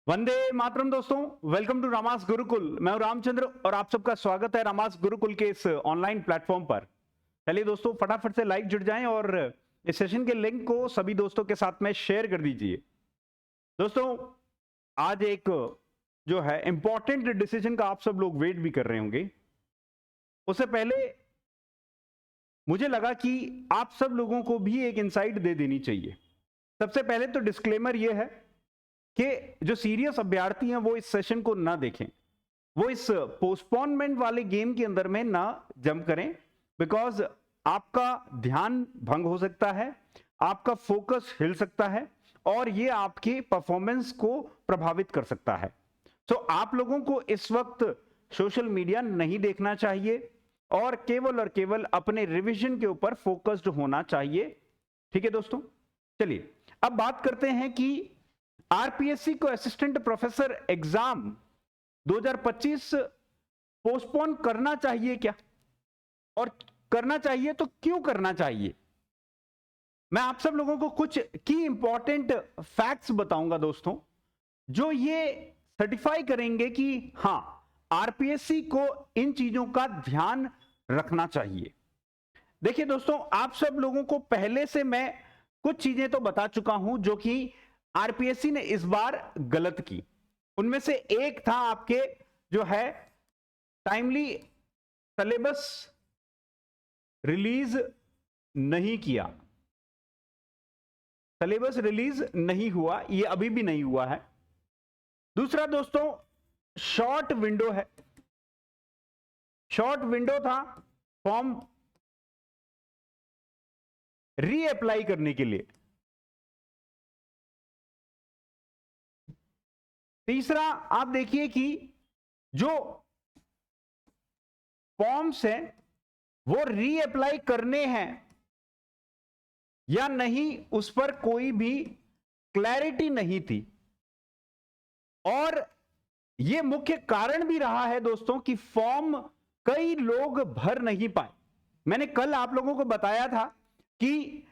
वंदे मातरम दोस्तों, welcome to रामास Gurukul. मैं हूं रामचंद्र और आप सबका स्वागत है रामास गुरुकुल के इस ऑनलाइन प्लेटफॉर्म पर। चलिए दोस्तों, फटाफट से लाइक जुड़ जाएं और इस सेशन के लिंक को सभी दोस्तों के साथ में शेयर कर दीजिए। दोस्तों, आज एक जो है इंपॉर्टेंट डिसीजन का आप सब लोग वेट भी कर रहे होंगे। उससे पहले मुझे लगा कि आप सब लोगों को भी एक इंसाइट दे देनी चाहिए। सबसे पहले तो डिस्क्लेमर यह है कि जो सीरियस अभ्यर्थी हैं वो इस सेशन को ना देखें, वो इस पोस्टपोनमेंट वाले गेम के अंदर में ना जंप करें, बिकॉज आपका ध्यान भंग हो सकता है, आपका फोकस हिल सकता है और ये आपके परफॉर्मेंस को प्रभावित कर सकता है। तो आप लोगों को इस वक्त सोशल मीडिया नहीं देखना चाहिए और केवल अपने रिवीजन के ऊपर फोकस्ड होना चाहिए। ठीक है दोस्तों, चलिए अब बात करते हैं कि आरपीएससी को असिस्टेंट प्रोफेसर एग्जाम 2025 पोस्टपोन करना चाहिए क्या, और करना चाहिए तो क्यों करना चाहिए। मैं आप सब लोगों को कुछ की इंपॉर्टेंट फैक्ट्स बताऊंगा दोस्तों, जो ये सर्टिफाई करेंगे कि हां, आरपीएससी को इन चीजों का ध्यान रखना चाहिए। देखिए दोस्तों, आप सब लोगों को पहले से मैं कुछ चीजें तो बता चुका हूं जो कि आरपीएससी ने इस बार गलत की। उनमें से एक था आपके जो है टाइमली सिलेबस रिलीज नहीं किया। सिलेबस रिलीज नहीं हुआ, ये अभी भी नहीं हुआ है। दूसरा दोस्तों, शॉर्ट विंडो है। शॉर्ट विंडो था फॉर्म रीअप्लाई करने के लिए। तीसरा, आप देखिए कि जो फॉर्म्स हैं वो रीअप्लाई करने हैं या नहीं, उस पर कोई भी क्लैरिटी नहीं थी। और यह मुख्य कारण भी रहा है दोस्तों कि फॉर्म कई लोग भर नहीं पाए। मैंने कल आप लोगों को बताया था कि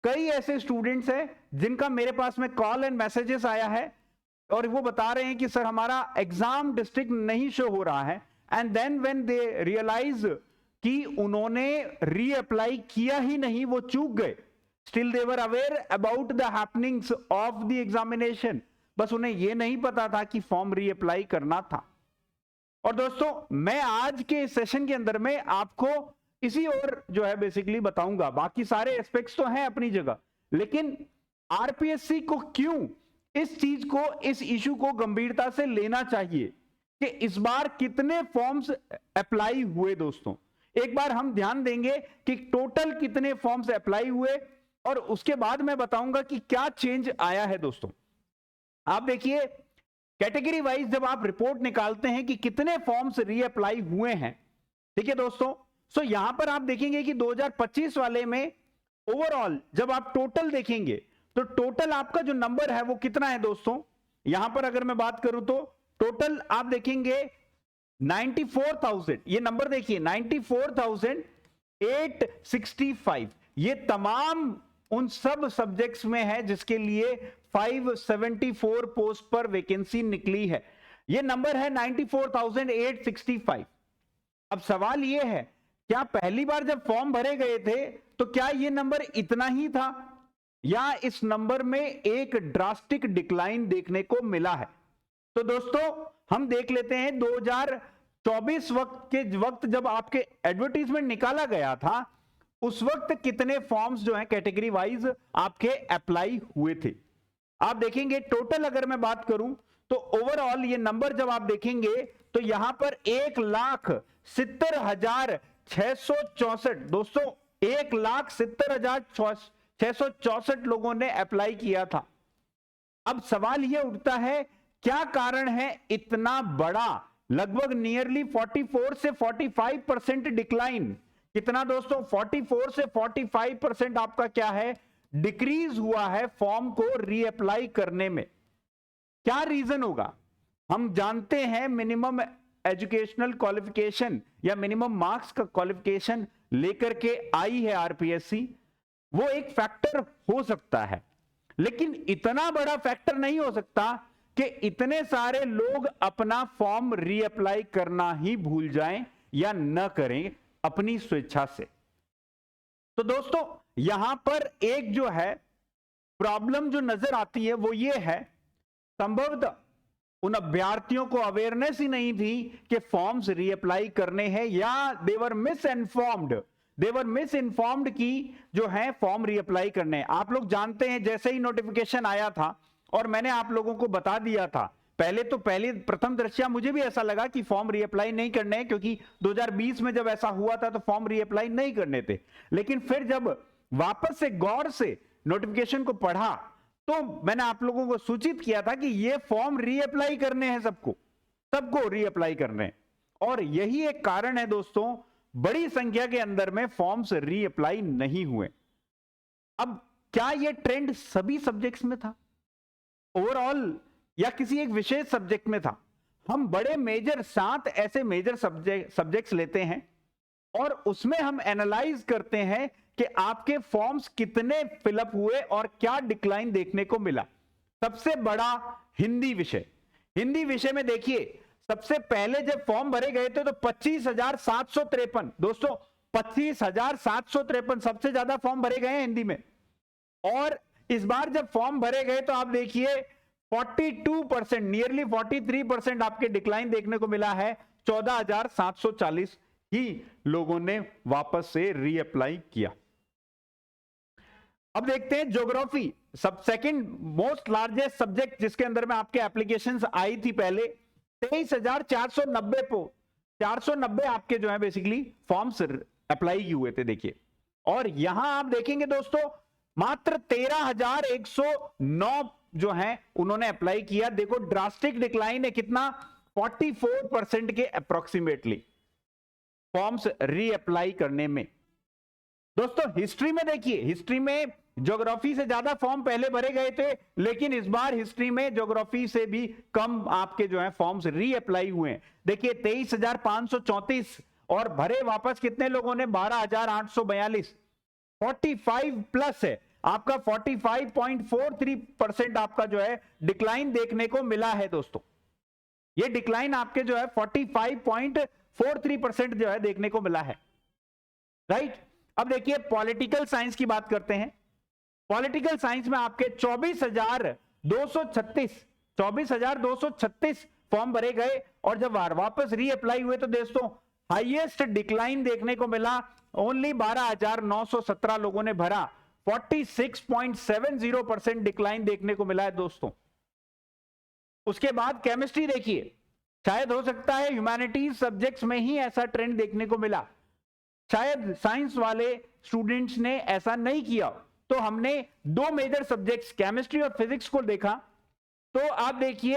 कई ऐसे स्टूडेंट्स हैं जिनका मेरे पास में कॉल एंड मैसेजेस आया है और वो बता रहे हैं कि सर हमारा एग्जाम डिस्ट्रिक्ट नहीं शो हो रहा है, and then when they realize कि उन्होंने रीअप्लाई किया ही नहीं, वो चूक गए, still they were aware about the happenings of the examination, बस उन्हें यह नहीं पता था कि फॉर्म रीअप्लाई करना था। और दोस्तों, मैं आज के सेशन के अंदर में आपको इसी और जो है बेसिकली बताऊंगा। बाकी सारे एस्पेक्ट्स तो हैं अपनी जगह, लेकिन आरपीएससी को क्यों इस चीज को, इस इशू को गंभीरता से लेना चाहिए कि इस बार कितने फॉर्म्स अप्लाई हुए। दोस्तों, एक बार हम ध्यान देंगे कि टोटल कितने फॉर्म्स अप्लाई हुए और उसके बाद मैं बताऊंगा कि क्या चेंज आया है। दोस्तों, आप देखिए कैटेगरी वाइज जब आप रिपोर्ट निकालते हैं कि कितने फॉर्म्स रीअप्लाई हुए हैं, ठीक है दोस्तों, सो यहां पर आप देखेंगे कि 2025 वाले में ओवरऑल जब आप टोटल देखेंगे तो टोटल आपका जो नंबर है वो कितना है दोस्तों। यहां पर अगर मैं बात करूं तो टोटल आप देखेंगे 94,000, ये नंबर देखिए 94,865। ये तमाम उन सब सब्जेक्ट्स में है जिसके लिए 574 पोस्ट पर वैकेंसी निकली है। ये नंबर है 94,865। अब सवाल ये है, क्या पहली बार जब फॉर्म भरे गए थे तो क्या ये नंबर इतना ही था या इस नंबर में एक ड्रास्टिक डिक्लाइन देखने को मिला है। तो दोस्तों, हम देख लेते हैं 2024 वक्त जब आपके एडवर्टीजमेंट निकाला गया था, उस वक्त कितने फॉर्म्स जो हैं कैटेगरी वाइज आपके अप्लाई हुए थे। आप देखेंगे टोटल अगर मैं बात करूं तो ओवरऑल ये नंबर जब आप देखेंगे तो यहां पर 1,70,664 दोस्तों, 1,70,664 लोगों ने अप्लाई किया था। अब सवाल यह उठता है, क्या कारण है इतना बड़ा, लगभग नियरली 44 से 45% डिक्लाइन। कितना दोस्तों, 44 से 45% आपका क्या है, डिक्रीज हुआ है फॉर्म को रीअप्लाई करने में। क्या रीजन होगा। हम जानते हैं मिनिमम एजुकेशनल क्वालिफिकेशन या मिनिमम मार्क्स का क्वालिफिकेशन लेकर के आई है आरपीएससी, वो एक फैक्टर हो सकता है, लेकिन इतना बड़ा फैक्टर नहीं हो सकता कि इतने सारे लोग अपना फॉर्म रीअप्लाई करना ही भूल जाएं या न करें अपनी स्वेच्छा से। तो दोस्तों यहां पर एक जो है प्रॉब्लम जो नजर आती है वो ये है, संभवतः उन अभ्यर्थियों को अवेयरनेस ही नहीं थी कि फॉर्म्स रीअप्लाई करने हैं, या देवर मिस इन्फॉर्म्ड की जो है फॉर्म रीअप्लाई करने। आप लोग जानते हैं जैसे ही नोटिफिकेशन आया था और मैंने आप लोगों को बता दिया था, पहले तो प्रथम दृष्टया मुझे भी ऐसा लगा कि फॉर्म रीअप्लाई नहीं करने हैं, क्योंकि 2020 में जब ऐसा हुआ था तो फॉर्म रीअप्लाई नहीं करने थे। लेकिन फिर जब वापस से गौर से नोटिफिकेशन को पढ़ा तो मैंने आप लोगों को सूचित किया था कि ये फॉर्म रीअप्लाई करने हैं, सबको रीअप्लाई करने हैं। और यही एक कारण है दोस्तों, बड़ी संख्या के अंदर में फॉर्म्स रीअप्लाई नहीं हुए। अब क्या ये ट्रेंड सभी सब्जेक्ट्स में था ओवरऑल या किसी एक विशेष सब्जेक्ट में था? हम बड़े मेजर 7 ऐसे मेजर सब्जेक्ट्स लेते हैं और उसमें हम एनालाइज करते हैं कि आपके फॉर्म्स कितने फिलअप हुए और क्या डिक्लाइन देखने को मिला। सबसे बड़ा हिंदी विषय में देखिए, सबसे पहले जब फॉर्म भरे गए थे तो 25,753 दोस्तों, 25,753 सबसे ज्यादा फॉर्म भरे गए हैं हिंदी में। और इस बार जब फॉर्म भरे गए तो आप देखिए 42%, नियरली 43% आपके डिक्लाइन देखने को मिला है। 14,740 ही लोगों ने वापस से रीअप्लाई किया। अब देखते हैं ज्योग्राफी, सब सेकंड मोस्ट लार्जेस्ट सब्जेक्ट जिसके अंदर में आपके एप्लीकेशंस आई थी पहले, 23,490 आपके जो है बेसिकली फॉर्म्स अप्लाई हुए थे। देखिए, और यहां आप देखेंगे दोस्तों मात्र 13,109 जो है उन्होंने अप्लाई किया। देखो ड्रास्टिक डिक्लाइन है कितना, 44% के अप्रोक्सीमेटली फॉर्म्स रीअप्लाई करने में। दोस्तों हिस्ट्री में देखिए, हिस्ट्री में ज्योग्राफी से ज्यादा फॉर्म पहले भरे गए थे, लेकिन इस बार हिस्ट्री में ज्योग्राफी से भी कम आपके जो है फॉर्म्स रीअप्लाई हुए हैं। देखिए 23,534 और भरे वापस कितने लोगों ने, 12,842। 45 प्लस है आपका, 45.43% आपका जो है डिक्लाइन देखने को मिला है दोस्तों। ये डिक्लाइन आपके जो है 45.43% जो है देखने को मिला है, राइट। अब देखिए पॉलिटिकल साइंस की बात करते हैं। पॉलिटिकल साइंस में आपके 24,236 फॉर्म भरे गए और जब वापस रीअप्लाई हुए तो दोस्तों हाईएस्ट डिक्लाइन देखने को मिला, ओनली 12,917 लोगों ने भरा, 46.70% डिक्लाइन देखने को मिला है दोस्तों। उसके बाद केमिस्ट्री देखिए, शायद हो सकता है ह्यूमैनिटीज सब्जेक्ट्स में ही ऐसा ट्रेंड देखने को मिला, शायद साइंस वाले स्टूडेंट्स ने ऐसा नहीं किया। तो हमने 2 मेजर सब्जेक्ट्स केमिस्ट्री और फिजिक्स को देखा, तो आप देखिए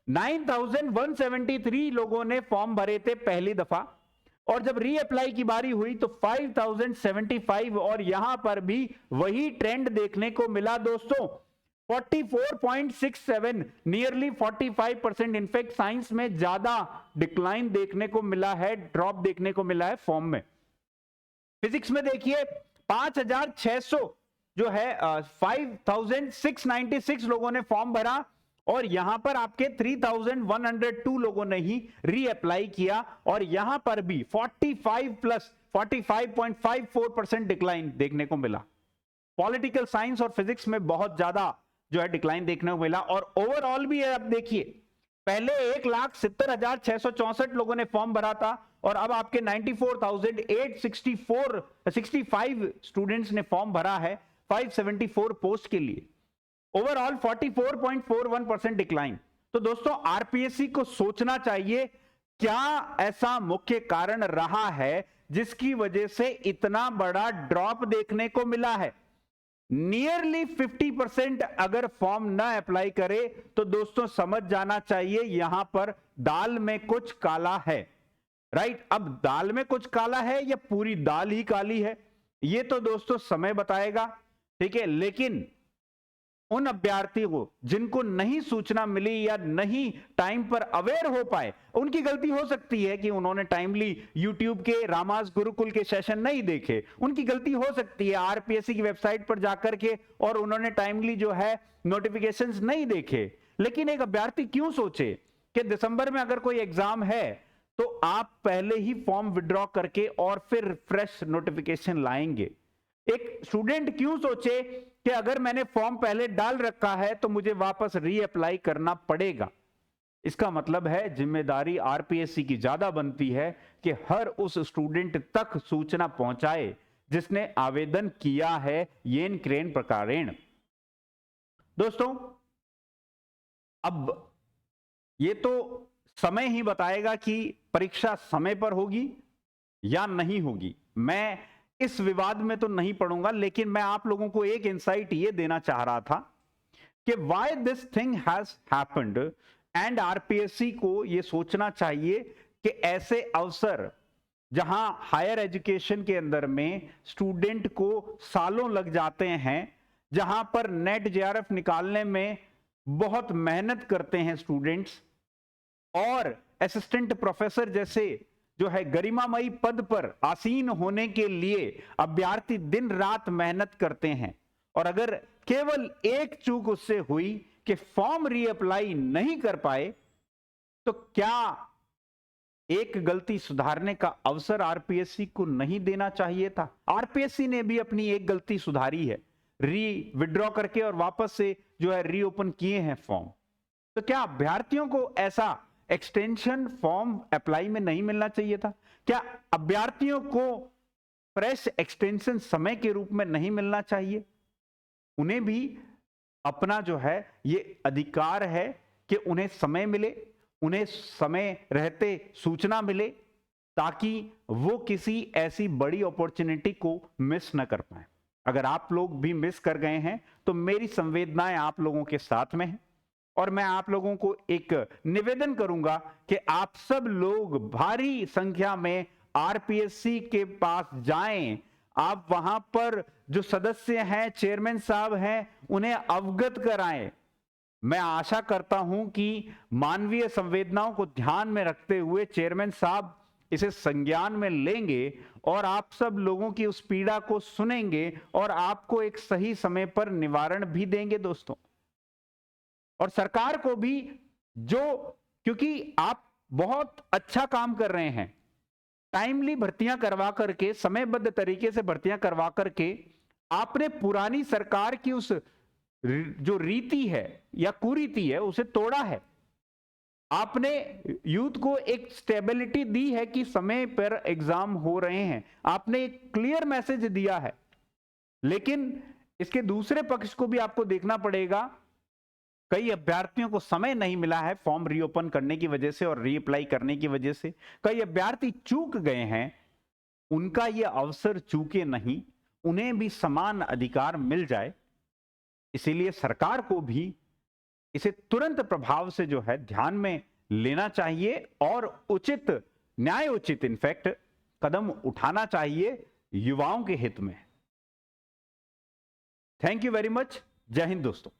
9,173 लोगों ने फॉर्म भरे थे पहली दफा, और जब रीअप्लाई की बारी हुई तो 5,075, और यहां पर भी वही ट्रेंड देखने को मिला दोस्तों, 44.67, नियरली 45%। इनफैक्ट साइंस में ज्यादा डिक्लाइन देखने को मिला है, ड्रॉप देखने को मिला है फॉर्म में। फिजिक्स में देखिए 5,600 जो है 5,696 लोगों ने फॉर्म भरा, और यहां पर आपके 3,102 लोगों ने ही रीअप्लाई किया, और यहां पर भी 45 प्लस 45.54% डिक्लाइन देखने को मिला। पॉलिटिकल साइंस और फिजिक्स में बहुत ज्यादा जो है डिक्लाइन देखने को मिला। और ओवरऑल भी अब देखिए, पहले 1,70,664 लोगों ने फॉर्म भरा था, और अब आपके 94,865 स्टूडेंट्स ने फॉर्म भरा है 574 पोस्ट के लिए। Overall 44.41% decline. तो दोस्तों आरपीएससी को सोचना चाहिए, क्या ऐसा मुख्य कारण रहा है जिसकी वजह से इतना बड़ा ड्रॉप देखने को मिला है। नियरली 50% अगर फॉर्म ना अप्लाई करे तो दोस्तों समझ जाना चाहिए यहां पर दाल में कुछ काला है, राइट। अब दाल में कुछ काला है या पूरी दाल ही काली है, ये तो दोस्तों समय बताएगा, ठीक है। लेकिन उन अभ्यर्थियों को जिनको नहीं सूचना मिली या नहीं टाइम पर अवेयर हो पाए, उनकी गलती हो सकती है कि उन्होंने टाइमली YouTube के रामास गुरुकुल के सेशन नहीं देखे, उनकी गलती हो सकती है आरपीएससी की वेबसाइट पर जाकर के और उन्होंने टाइमली जो है नोटिफिकेशंस नहीं देखे। लेकिन एक अभ्यर्थी क्यों सोचे कि दिसंबर में अगर कोई एग्जाम है तो आप पहले ही फॉर्म विड्रॉ करके और फिर फ्रेश नोटिफिकेशन लाएंगे? एक स्टूडेंट क्यों सोचे कि अगर मैंने फॉर्म पहले डाल रखा है तो मुझे वापस रीअप्लाई करना पड़ेगा? इसका मतलब है जिम्मेदारी आरपीएससी की ज्यादा बनती है कि हर उस स्टूडेंट तक सूचना पहुंचाए जिसने आवेदन किया है येन क्रेन प्रकारेण। दोस्तों, अब ये तो समय ही बताएगा कि परीक्षा समय पर होगी या नहीं होगी। मैं इस विवाद में तो नहीं पड़ूंगा, लेकिन मैं आप लोगों को एक इंसाइट ये देना चाह रहा था कि why this thing has happened, and RPSC को ये सोचना चाहिए कि ऐसे अवसर जहां हायर एजुकेशन के अंदर में स्टूडेंट को सालों लग जाते हैं, जहां पर नेट जेआरएफ निकालने में बहुत मेहनत करते हैं स्टूडेंट्स, और असिस्टेंट प्रोफेसर जैसे जो है गरिमामयी पद पर आसीन होने के लिए अभ्यर्थी दिन रात मेहनत करते हैं, और अगर केवल एक चूक उससे हुई कि फॉर्म रीअप्लाई नहीं कर पाए, तो क्या एक गलती सुधारने का अवसर आरपीएससी को नहीं देना चाहिए था? आरपीएससी ने भी अपनी एक गलती सुधारी है, विड्रॉ करके और वापस से जो है रीओपन किए हैं फॉर्म। तो क्या अभ्यर्थियों को ऐसा एक्सटेंशन फॉर्म अप्लाई में नहीं मिलना चाहिए था? क्या अभ्यर्थियों को फ्रेश एक्सटेंशन समय के रूप में नहीं मिलना चाहिए? उन्हें भी अपना जो है ये अधिकार है कि उन्हें समय मिले, उन्हें समय रहते सूचना मिले, ताकि वो किसी ऐसी बड़ी अपॉर्चुनिटी को मिस न कर पाए। अगर आप लोग भी मिस कर गए हैं तो मेरी संवेदनाएं आप लोगों के साथ में हैं, और मैं आप लोगों को एक निवेदन करूंगा कि आप सब लोग भारी संख्या में आरपीएससी के पास जाएं। आप वहां पर जो सदस्य हैं, चेयरमैन साहब हैं, उन्हें अवगत कराएं। मैं आशा करता हूं कि मानवीय संवेदनाओं को ध्यान में रखते हुए चेयरमैन साहब इसे संज्ञान में लेंगे और आप सब लोगों की उस पीड़ा को सुनेंगे और आपको एक सही समय पर निवारण भी देंगे दोस्तों। और सरकार को भी, क्योंकि आप बहुत अच्छा काम कर रहे हैं, टाइमली भर्तियां करवा करके, समयबद्ध तरीके से भर्तियां करवा करके आपने पुरानी सरकार की उस जो रीति है या कुरीति है उसे तोड़ा है। आपने यूथ को एक स्टेबिलिटी दी है कि समय पर एग्जाम हो रहे हैं, आपने एक क्लियर मैसेज दिया है। लेकिन इसके दूसरे पक्ष को भी आपको देखना पड़ेगा। कई अभ्यर्थियों को समय नहीं मिला है फॉर्म रीओपन करने की वजह से और रीअप्लाई करने की वजह से। कई अभ्यर्थी चूक गए हैं, उनका यह अवसर चूके नहीं, उन्हें भी समान अधिकार मिल जाए। इसीलिए सरकार को भी इसे तुरंत प्रभाव से जो है ध्यान में लेना चाहिए और उचित, न्यायोचित इनफैक्ट कदम उठाना चाहिए युवाओं के हित में। Thank you very much. जय हिंद दोस्तों।